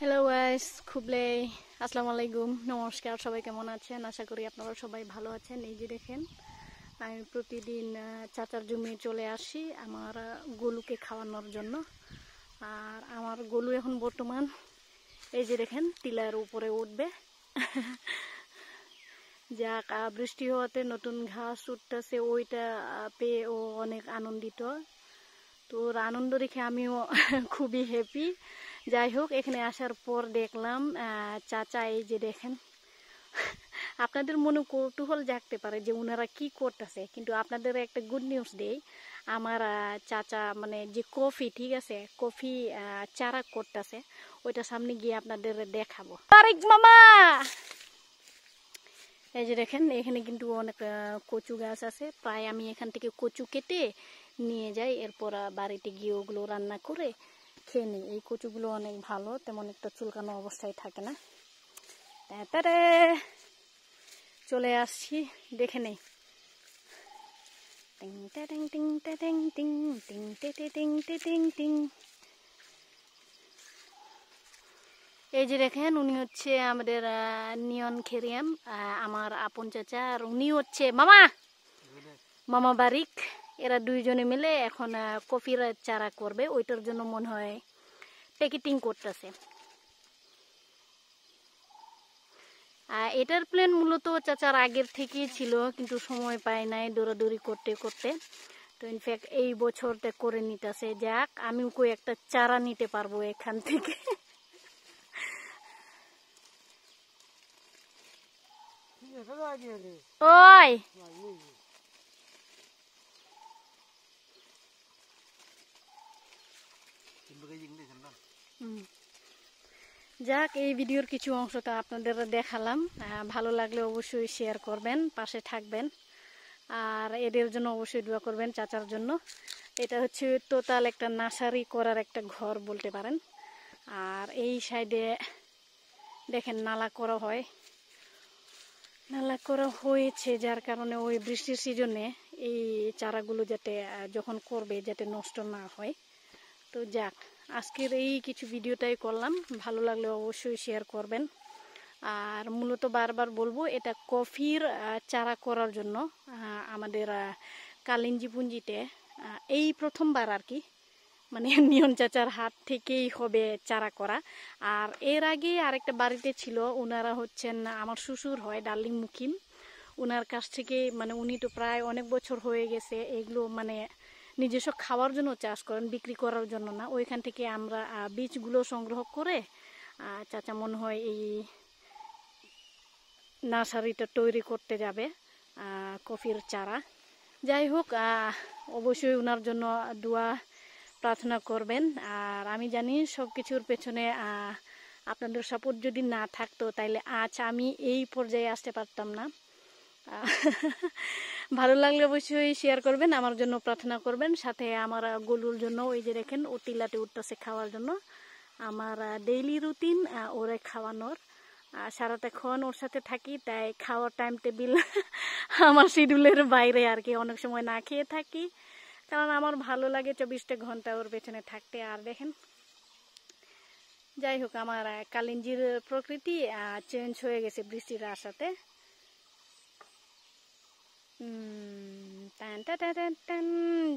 Hello guys, খুবলে আসসালামু আলাইকুম, নমস্কার। সবাই কেমন আছেন? আশা করি আপনারা সবাই ভালো আছেন। এই যে দেখেন, আমি প্রতিদিন চাচার জমি চলে আসি আমার গরুকে খাওয়ানোর জন্য। আর আমার গরু এখন বর্তমান এই যে দেখেন টিলার উপরে উঠবে। যাক, বৃষ্টি হওয়াতে নতুন ঘাস উঠতেছে, ওইটা পেয়ে ও অনেক আনন্দিত। তো ওর আনন্দ দেখে আমিও খুবই হ্যাপি। যাই হোক, এখানে আসার পর দেখলাম চাচা এই যে দেখেন, আপনাদের মনে কৌতূহল জাগতে পারে যে ওনারা কি করতেছে, কিন্তু আপনাদের একটা গুড নিউজ দেই। আমার চাচা মানে যে কফি, ঠিক আছে, কফি চারা করতেছে, ওইটা সামনে গিয়ে আপনাদের দেখাবো। তারেক মামা, এই যে দেখেন এখানে কিন্তু অনেক কচু গাছ আছে। প্রায় আমি এখান থেকে কচু কেটে নিয়ে যাই, এরপর বাড়িতে গিয়ে ওগুলো রান্না করে খেয়ে নিই। এই কচুগুলো অনেক ভালো, তেমন একটা চুলকানো অবস্থায় থাকে না। তারপরে চলে আসছি, দেখে নেই। টিং টিং টিং টিং টিং টিং টিং টিং টিং। এই যে দেখেন, উনি হচ্ছে আমাদের নিয়ন খেরিয়াম, আমার আপন চাচা। আর উনি হচ্ছে মামা মামা বারিক। এরা দুইজনে মিলে এখন কফির চারা করবে, ওইটার জন্য মনে হয় প্যাকেটিং করতেছে। এটার প্ল্যান মূলত চাচার আগের থেকেই ছিল, কিন্তু সময় পায় নাই দৌড়াদৌড়ি করতে করতে। তো ইনফ্যাক্ট এই বছরটা করে নিতেছে। যাক, আমিও কই একটা চারা নিতে পারবো এখান থেকে। ওই যাক, এই ভিডিওর কিছু অংশটা আপনাদের দেখালাম। ভালো লাগলে অবশ্যই শেয়ার করবেন, পাশে থাকবেন, আর এদের জন্য অবশ্যই দোয়া করবেন, চাচার জন্য। এটা হচ্ছে টোটাল একটা নার্সারি করার একটা ঘর বলতে পারেন। আর এই সাইডে দেখেন নালা করা হয়, নালা করা হয়েছে, যার কারণে ওই বৃষ্টির সিজনে এই চারাগুলো যাতে যখন করবে যাতে নষ্ট না হয়। তো যাক, আজকের এই কিছু ভিডিওটাই করলাম, ভালো লাগলে অবশ্যই শেয়ার করবেন। আর মূলত বারবার বলবো, এটা কফির চারা করার জন্য আমাদের কালিঞ্জি পুঞ্জিতে এই প্রথমবার আর কি, মানে নিয়ন চাচার হাত থেকেই হবে চারা করা। আর এর আগে আরেকটা বাড়িতে ছিল, ওনারা হচ্ছেন আমার শ্বশুর হয় ডার্লিং মুকিম। ওনার কাছ থেকে, মানে উনি তো প্রায় অনেক বছর হয়ে গেছে এগুলো মানে নিজস্ব খাওয়ার জন্য চাষ করেন, বিক্রি করার জন্য না। ওইখান থেকে আমরা বীজগুলো সংগ্রহ করে চাচা মনে হয় এই নার্সারিটা তৈরি করতে যাবে, কফির চারা। যাই হোক, অবশ্যই ওনার জন্য দোয়া প্রার্থনা করবেন। আর আমি জানি সব কিছুর পেছনে আপনাদের সাপোর্ট যদি না থাকতো তাইলে আজ আমি এই পর্যায়ে আসতে পারতাম না। ভালো লাগলে অবশ্যই শেয়ার করবেন, আমার জন্য প্রার্থনা করবেন, সাথে আমার গলুর জন্য। ওই যে দেখেন ও টিলাতে উঠতেছে খাওয়ার জন্য। আমার ডেইলি রুটিন ওরে খাওয়ানোর, সারাটাক্ষণ ওর সাথে থাকি, তাই খাওয়ার টাইম টেবিল আমার শিডিউলের বাইরে আর কি। অনেক সময় না খেয়ে থাকি, কারণ আমার ভালো লাগে 24টা ঘন্টা ওর পেছনে থাকতে। আর দেখেন, যাই হোক, আমার কালিঞ্জির প্রকৃতি চেঞ্জ হয়ে গেছে বৃষ্টির আসাতে।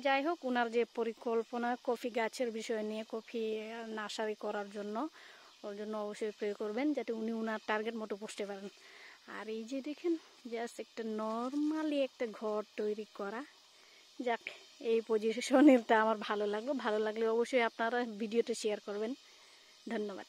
যাই হোক, ওনার যে পরিকল্পনা কফি গাছের বিষয় নিয়ে, কফি নার্সারি করার জন্য, ওর জন্য অবশ্যই প্রে করবেন যাতে উনি ওনার টার্গেট মতো বসতে পারেন। আর এই যে দেখেন, জাস্ট একটা নর্মালি একটা ঘর তৈরি করা। যাক, এই পজিশনটা আমার ভালো লাগলো। ভালো লাগলে অবশ্যই আপনারা ভিডিওটা শেয়ার করবেন। ধন্যবাদ।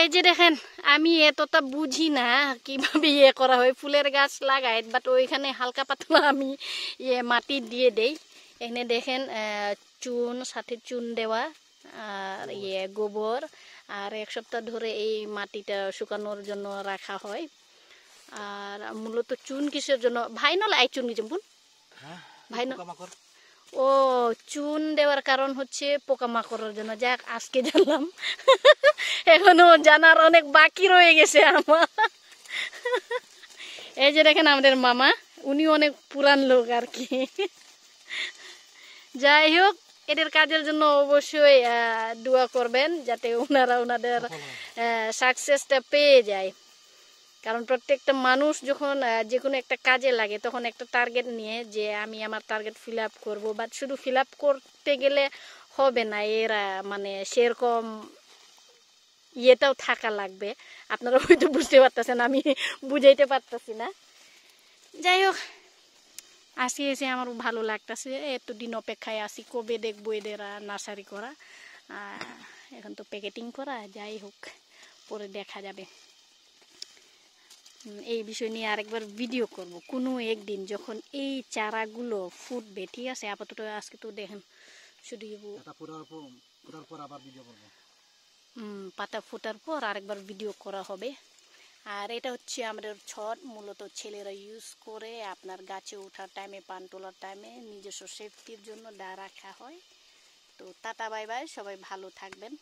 এই যে দেখেন, আমি এতটা বুঝি না কিভাবে ইয়ে করা হয়, ফুলের গাছ লাগায়, বাট ওইখানে হালকা পাতলা আমি মাটি দিয়ে দেই। এখানে দেখেন চুন, সাথে চুন দেওয়া, আর গোবর, আর 1 সপ্তাহ ধরে এই মাটিটা শুকানোর জন্য রাখা হয়। আর মূলত চুন কিসের জন্য ভাই নল আই চুন জম্পুন ভাই ন, ও চুন দেওয়ার কারণ হচ্ছে পোকামাকড়ের জন্য। যাক, আজকে জানলাম, এখনো জানার অনেক বাকি রয়ে গেছে আমার। এই যে দেখেন আমাদের মামা, উনি অনেক পুরান লোক আর কি। যাই হোক, এদের কাজের জন্য অবশ্যই দোয়া করবেন যাতে ওনারা ওনাদের সাকসেসটা পেয়ে যায়। কারণ প্রত্যেকটা মানুষ যখন যে কোনো একটা কাজে লাগে তখন একটা টার্গেট নিয়ে যে আমি আমার টার্গেট ফিল আপ করবো, বা শুধু ফিল আপ করতে গেলে হবে না, এরা মানে সেরকম ইয়েটাও থাকা লাগবে। আপনারা হয়তো বুঝতে পারতেছেন, আমি বুঝাইতে পারতেছি না। যাই হোক, আসি এসে আমার ভালো লাগতেছে, এতদিন অপেক্ষায় আসি কবে দেখবো এদের নার্সারি করা। এখন তো প্যাকেটিং করা, যাই হোক পরে দেখা যাবে। এই বিষয় নিয়ে আরেকবার ভিডিও করব কোনো একদিন, যখন এই চারাগুলো ফুটবে। ঠিক আছে, আপাতত আজকে তো দেখেন শুধু পাতা ফোটার পর আরেকবার ভিডিও করা হবে। আর এটা হচ্ছে আমাদের ছট, মূলত ছেলেরা ইউজ করে আপনার গাছে ওঠার টাইমে, পান তোলার টাইমে নিজস্ব সেফটির জন্য রাখা হয়। তো টাটা বাই বাই, সবাই ভালো থাকবেন।